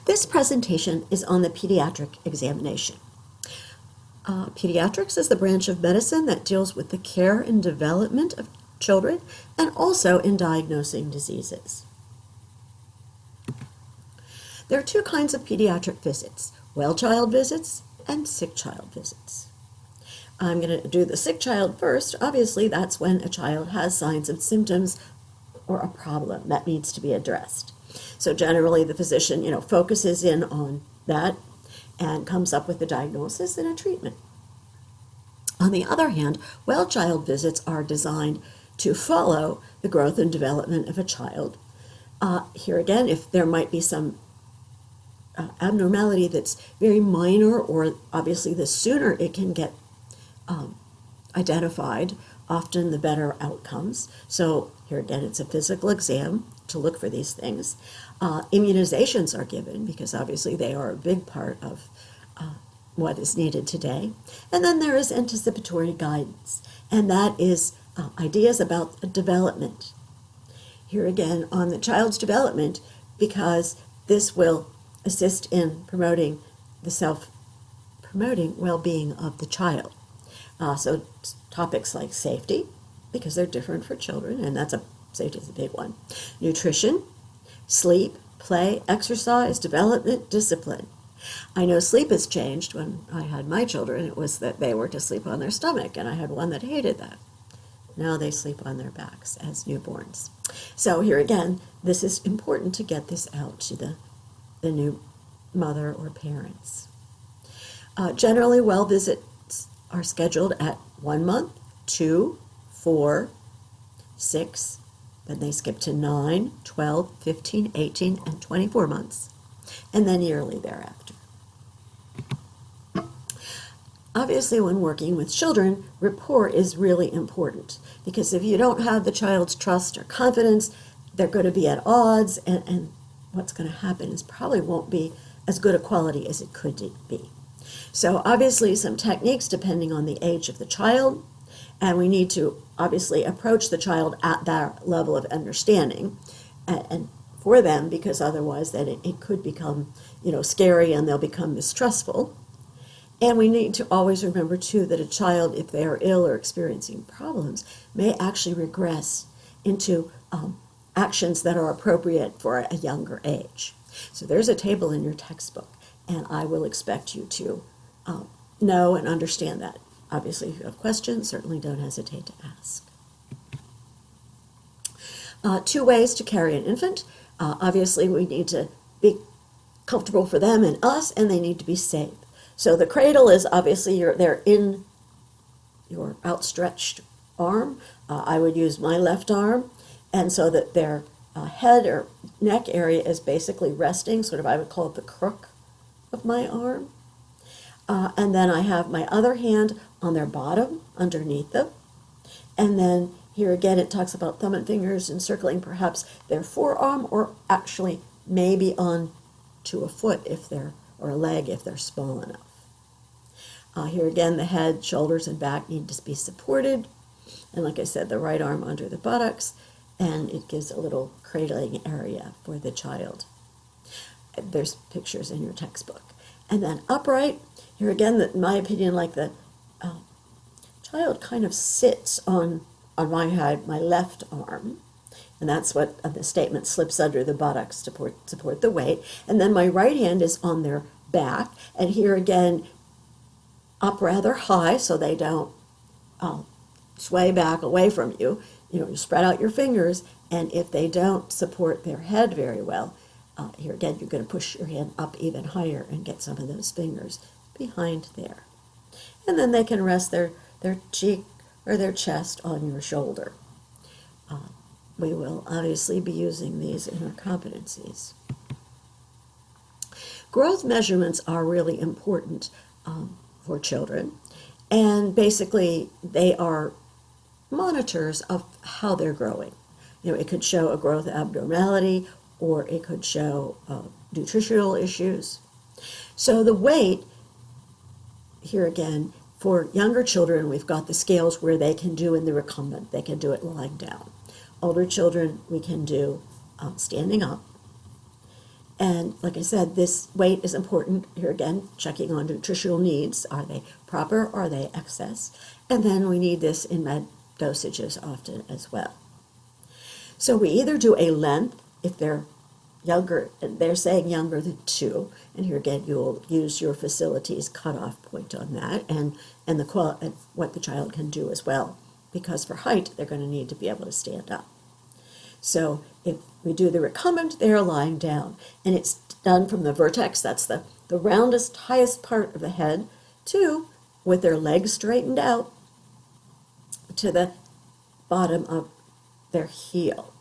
This presentation is on the pediatric examination. Pediatrics is the branch of medicine that deals with the care and development of children and also in diagnosing diseases. There are two kinds of pediatric visits, well child visits and sick child visits. I'm going to do the sick child first. Obviously, that's when a child has signs and symptoms or a problem that needs to be addressed. So generally, the physician, focuses in on that and comes up with a diagnosis and a treatment. On the other hand, well child visits are designed to follow the growth and development of a child. Here again, if there might be some abnormality that's very minor, or obviously the sooner it can get identified, often the better outcomes. So here again, it's a physical exam to look for these things. Immunizations are given because obviously they are a big part of what is needed today. And then there is anticipatory guidance, and that is ideas about development. Here again, on the child's development, because this will assist in promoting the self-promoting well-being of the child. So topics like safety, because they're different for children, and safety is a big one. Nutrition, sleep, play, exercise, development, discipline. I know sleep has changed. When I had my children, it was that they were to sleep on their stomach, and I had one that hated that. Now they sleep on their backs as newborns. So here again, this is important to get this out to the new mother or parents. Generally, well visits are scheduled at 1 month, 2, 4, 6, then they skip to 9, 12, 15, 18, and 24 months, and then yearly thereafter. Obviously, when working with children, rapport is really important, because if you don't have the child's trust or confidence, they're going to be at odds, and what's going to happen is probably won't be as good a quality as it could be. So obviously some techniques depending on the age of the child, and we need to obviously approach the child at that level of understanding and for them, because otherwise then it could become scary and they'll become mistrustful. And we need to always remember too that a child, if they are ill or experiencing problems, may actually regress into actions that are appropriate for a younger age. So there's a table in your textbook, and I will expect you to know and understand that. Obviously, if you have questions, certainly don't hesitate to ask. 2 ways to carry an infant. Obviously, we need to be comfortable for them and us, and they need to be safe. So the cradle is obviously they're in your outstretched arm. I would use my left arm, and so that their head or neck area is basically resting, sort of I would call it the crook of my arm. And then I have my other hand on their bottom, underneath them. And then here again, it talks about thumb and fingers encircling perhaps their forearm, or actually maybe on to a foot or a leg if they're small enough. Here again, the head, shoulders, and back need to be supported. And like I said, the right arm under the buttocks, and it gives a little cradling area for the child. There's pictures in your textbook. And then upright, here again, in my opinion, like the child kind of sits on my left arm, and that's what the statement slips under the buttocks to support the weight. And then my right hand is on their back, and here again, up rather high so they don't sway back away from you. You spread out your fingers, and if they don't support their head very well, here again, you're going to push your hand up even higher and get some of those fingers behind there. And then they can rest their cheek or their chest on your shoulder. We will obviously be using these in our competencies. Growth measurements are really important for children, and basically they are monitors of how they're growing. It could show a growth abnormality, or it could show nutritional issues. So the weight, here again, for younger children, we've got the scales where they can do in the recumbent. They can do it lying down. Older children, we can do standing up. And like I said, this weight is important. Here again, checking on nutritional needs. Are they proper or are they excess? And then we need this in med dosages often as well. So we either do a length if they're younger, they're saying younger than 2, and here again you'll use your facility's cutoff point on that, and and what the child can do as well, because for height they're going to need to be able to stand up. So if we do the recumbent, they're lying down, and it's done from the vertex, that's the roundest, highest part of the head, to, with their legs straightened out, to the bottom of their heel.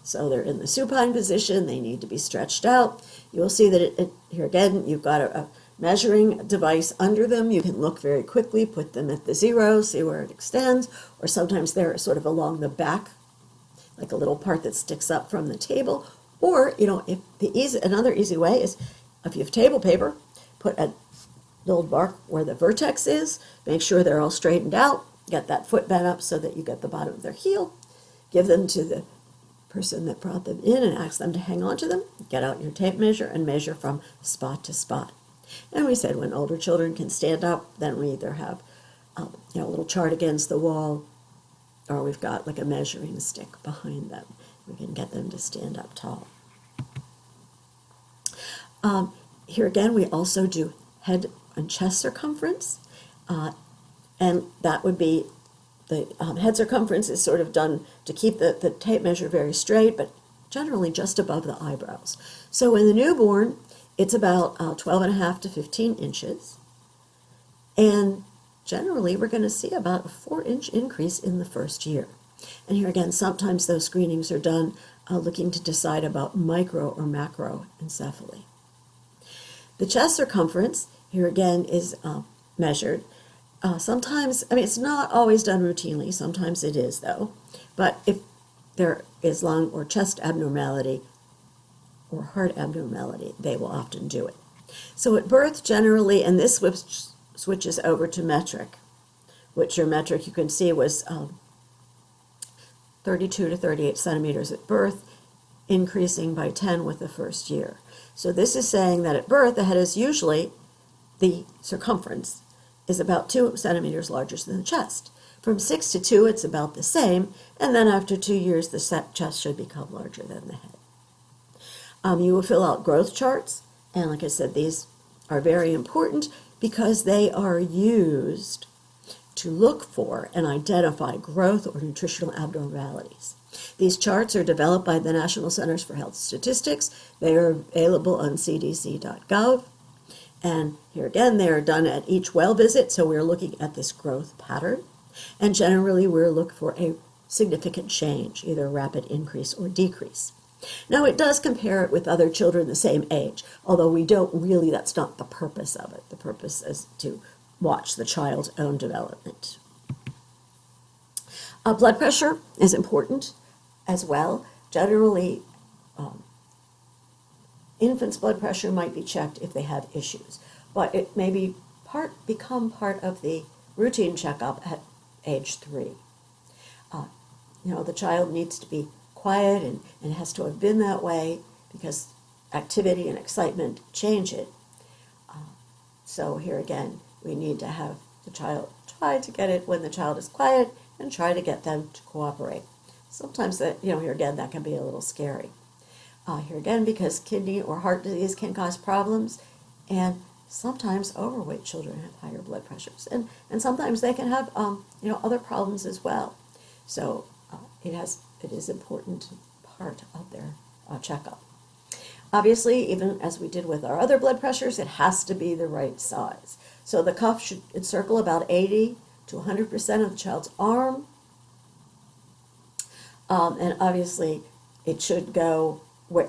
So they're in the supine position, they need to be stretched out. You'll see that here again, you've got a measuring device under them. You can look very quickly, put them at the 0, see where it extends, or sometimes they're sort of along the back, like a little part that sticks up from the table. Or, if another easy way is, if you have table paper, put a little mark where the vertex is, make sure they're all straightened out, get that foot bent up so that you get the bottom of their heel, give them to the person that brought them in and ask them to hang on to them, get out your tape measure and measure from spot to spot. And we said when older children can stand up, then we either have a little chart against the wall, or we've got like a measuring stick behind them. We can get them to stand up tall. Here again, we also do head and chest circumference, and that would be the head circumference is sort of done to keep the tape measure very straight, but generally just above the eyebrows. So in the newborn, it's about 12.5 to 15 inches, and generally we're going to see about a 4-inch increase in the first year. And here again, sometimes those screenings are done looking to decide about micro or macroencephaly. The chest circumference, here again, is measured. Sometimes, it's not always done routinely, sometimes it is though, but if there is lung or chest abnormality or heart abnormality, they will often do it. So at birth, generally, and this switches over to metric, which your metric you can see was 32 to 38 centimeters at birth, increasing by 10 with the first year. So this is saying that at birth, the head is usually, the circumference is about 2 centimeters larger than the chest. From 6 to 2, it's about the same, and then after 2 years, the chest should become larger than the head. You will fill out growth charts, and like I said, these are very important because they are used to look for and identify growth or nutritional abnormalities. These charts are developed by the National Centers for Health Statistics. They are available on cdc.gov. And here again, they are done at each well visit, so we're looking at this growth pattern. And generally, we're looking for a significant change, either a rapid increase or decrease. Now, it does compare it with other children the same age, although we don't really, that's not the purpose of it. The purpose is to watch the child's own development. Blood pressure is important as well. Generally, infants' blood pressure might be checked if they have issues, but it may become part of the routine checkup at age 3. The child needs to be quiet and has to have been that way because activity and excitement change it. So here again, we need to have the child try to get it when the child is quiet and try to get them to cooperate. Sometimes that, here again, that can be a little scary. Here again, because kidney or heart disease can cause problems, and sometimes overweight children have higher blood pressures, and sometimes they can have other problems as well. So it is important part of their checkup. Obviously, even as we did with our other blood pressures, it has to be the right size. So the cuff should encircle about 80 to 100% of the child's arm, and obviously it should go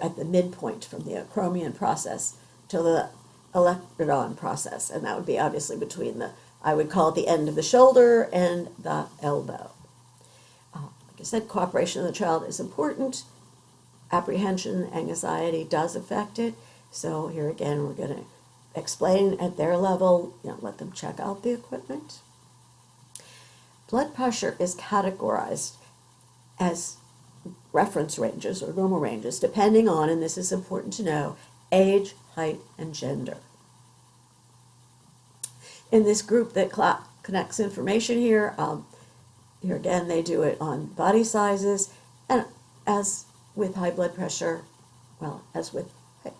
at the midpoint from the acromion process to the olecranon process, and that would be obviously between I would call it the end of the shoulder and the elbow. Like I said, cooperation of the child is important. Apprehension, anxiety does affect it. So here again, we're going to explain at their level, let them check out the equipment. Blood pressure is categorized as reference ranges or normal ranges, depending on, and this is important to know, age, height, and gender. In this group that connects information here, here again, they do it on body sizes, and as with high blood pressure, well, as with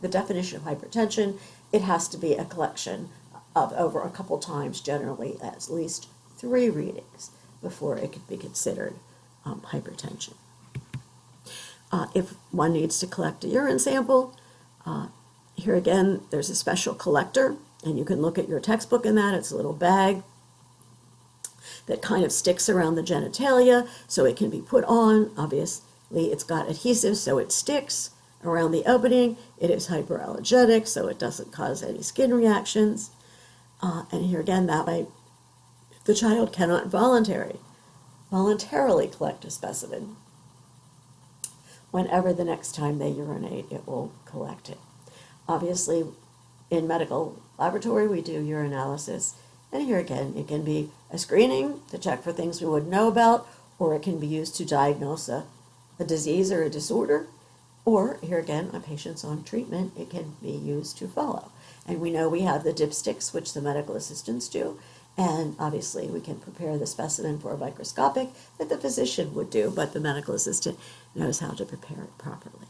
the definition of hypertension, it has to be a collection of over a couple times, generally at least 3 readings, before it could be considered hypertension. If one needs to collect a urine sample, here again, there's a special collector, and you can look at your textbook in that. It's a little bag that kind of sticks around the genitalia, so it can be put on. Obviously, it's got adhesive, so it sticks around the opening. It is hyperallergenic, so it doesn't cause any skin reactions. And here again, that way, the child cannot voluntarily collect a specimen. Whenever the next time they urinate, it will collect it. Obviously, in medical laboratory, we do urinalysis. And here again, it can be a screening to check for things we wouldn't know about, or it can be used to diagnose a disease or a disorder. Or, here again, on patients on treatment, it can be used to follow. And we know we have the dipsticks, which the medical assistants do. And obviously, we can prepare the specimen for a microscopic that the physician would do, but the medical assistant knows how to prepare it properly.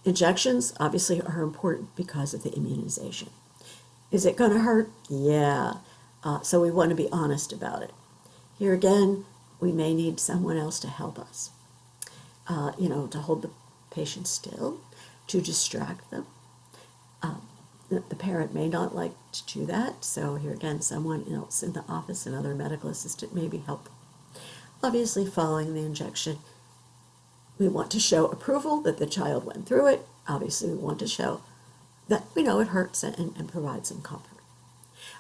Injections, obviously, are important because of the immunization. Is it going to hurt? Yeah. So we want to be honest about it. Here again, we may need someone else to help us. To hold the patient still, to distract them. The parent may not like to do that, so here again, someone else in the office, another medical assistant, may be helpful. Obviously, following the injection, we want to show approval that the child went through it. Obviously, we want to show that we know it hurts and provide some comfort.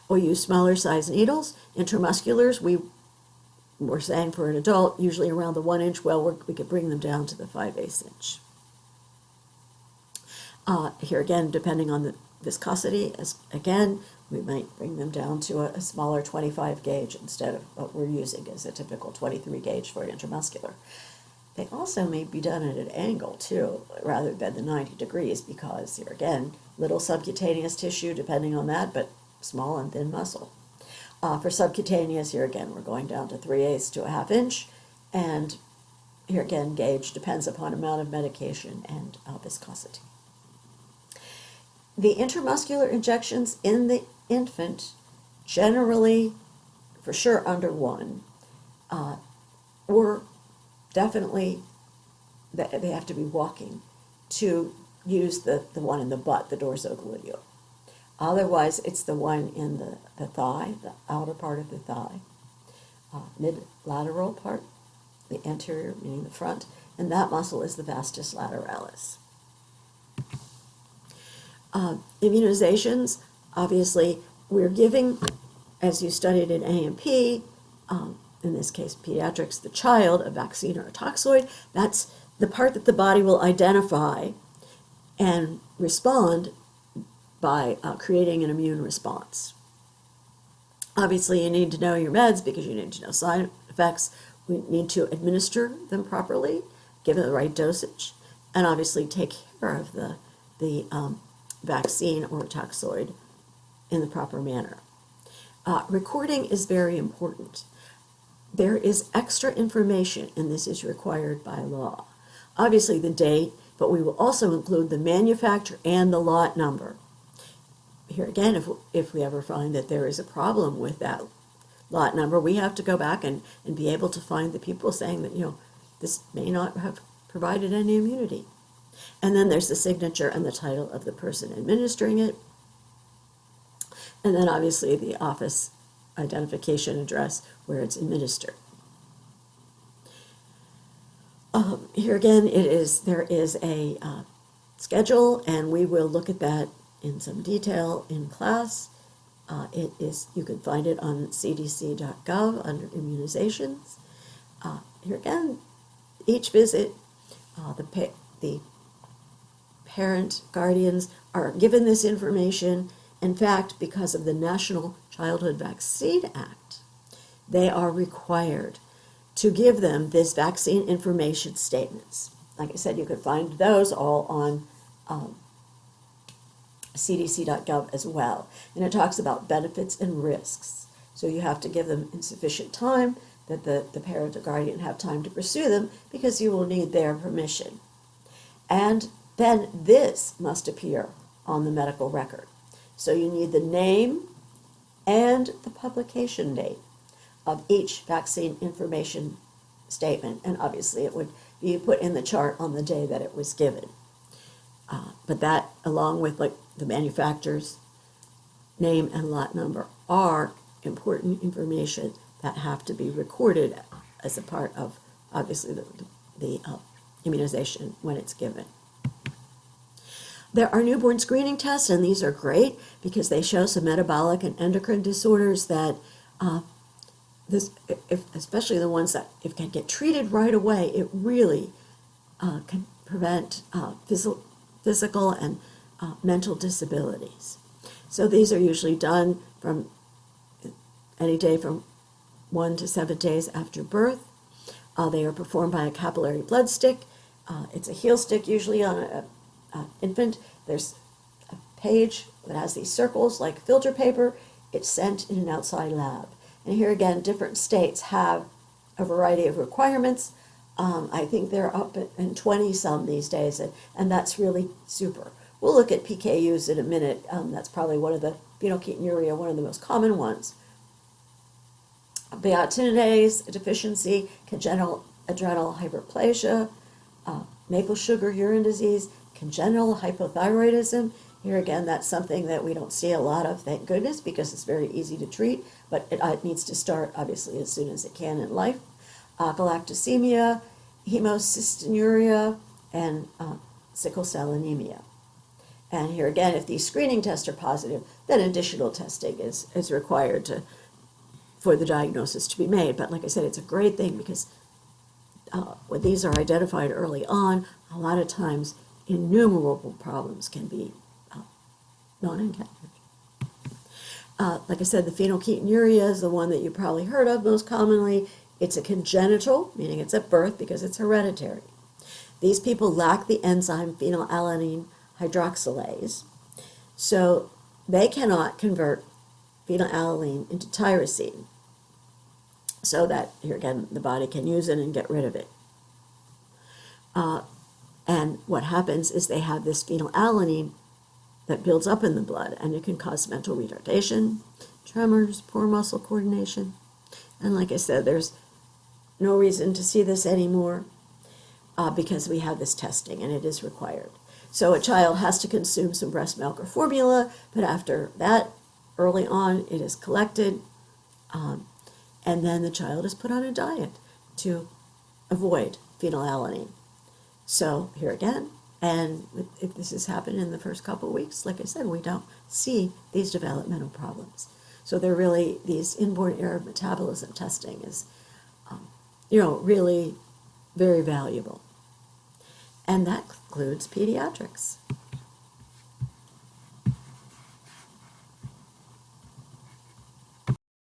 We'll use smaller size needles. Intramusculars, we're saying for an adult, usually around the 1 inch, well, we could bring them down to the 5/8 inch. Here again, depending on the viscosity, again, we might bring them down to a smaller 25 gauge instead of what we're using as a typical 23 gauge for intramuscular. They also may be done at an angle too, rather than the 90 degrees, because here again, little subcutaneous tissue depending on that, but small and thin muscle. For subcutaneous, here again, we're going down to 3/8 to a 1/2 inch, and here again, gauge depends upon amount of medication and viscosity. The intramuscular injections in the infant, generally, for sure under 1, or definitely they have to be walking to use the one in the butt, the dorsogluteal. Otherwise, it's the one in the thigh, the outer part of the thigh, mid-lateral part, the anterior, meaning the front, and that muscle is the vastus lateralis. Immunizations, obviously, we're giving, as you studied in A&P, in this case pediatrics, the child a vaccine or a toxoid. That's the part that the body will identify and respond by creating an immune response. Obviously, you need to know your meds because you need to know side effects. We need to administer them properly, give it the right dosage, and obviously take care of the vaccine or toxoid in the proper manner. Recording is very important. There is extra information, and this is required by law. Obviously the date, but we will also include the manufacturer and the lot number. Here again, if we ever find that there is a problem with that lot number, we have to go back and be able to find the people saying that, this may not have provided any immunity. And then there's the signature and the title of the person administering it. And then obviously the office identification address where it's administered. Here again, there is a schedule, and we will look at that in some detail in class. You can find it on cdc.gov under immunizations. Here again, each visit, the parent, guardians are given this information. In fact, because of the National Childhood Vaccine Act, they are required to give them this vaccine information statements. Like I said, you can find those all on cdc.gov as well. And it talks about benefits and risks. So you have to give them insufficient time, that the parent or guardian have time to pursue them, because you will need their permission. And then this must appear on the medical record. So you need the name and the publication date of each vaccine information statement. And obviously it would be put in the chart on the day that it was given. But that, along with like the manufacturer's name and lot number, are important information that have to be recorded as a part of, obviously, the immunization when it's given. There are newborn screening tests, and these are great because they show some metabolic and endocrine disorders that, especially the ones that if can get treated right away, it really can prevent physical and mental disabilities. So these are usually done from any day from 1 to 7 days after birth. They are performed by a capillary blood stick. It's a heel stick usually on an infant. There's a page that has these circles like filter paper. It's sent in an outside lab. And here again, different states have a variety of requirements. I think they're up in 20 some these days, and that's really super. We'll look at PKUs in a minute. That's probably one of the phenylketonuria, one of the most common ones. Biotinidase deficiency, congenital adrenal hyperplasia, maple sugar urine disease, congenital hypothyroidism. Here again, that's something that we don't see a lot of, thank goodness, because it's very easy to treat, but it needs to start, obviously, as soon as it can in life. Galactosemia, hemocystinuria, and sickle cell anemia. And here again, if these screening tests are positive, then additional testing is required for the diagnosis to be made. But like I said, it's a great thing because when these are identified early on, a lot of times innumerable problems can be not encountered. Like I said, the phenylketonuria is the one that you probably heard of most commonly. It's a congenital, meaning it's at birth because it's hereditary. These people lack the enzyme phenylalanine hydroxylase, so they cannot convert phenylalanine into tyrosine, so that, here again, the body can use it and get rid of it. And what happens is they have this phenylalanine that builds up in the blood, and it can cause mental retardation, tremors, poor muscle coordination. And like I said, there's no reason to see this anymore because we have this testing, and it is required. So a child has to consume some breast milk or formula, but after that, early on, it is collected, and then the child is put on a diet to avoid phenylalanine. So here again, and if this has happened in the first couple of weeks, like I said, we don't see these developmental problems. So they're really, these inborn error metabolism testing is, really very valuable. And that concludes pediatrics.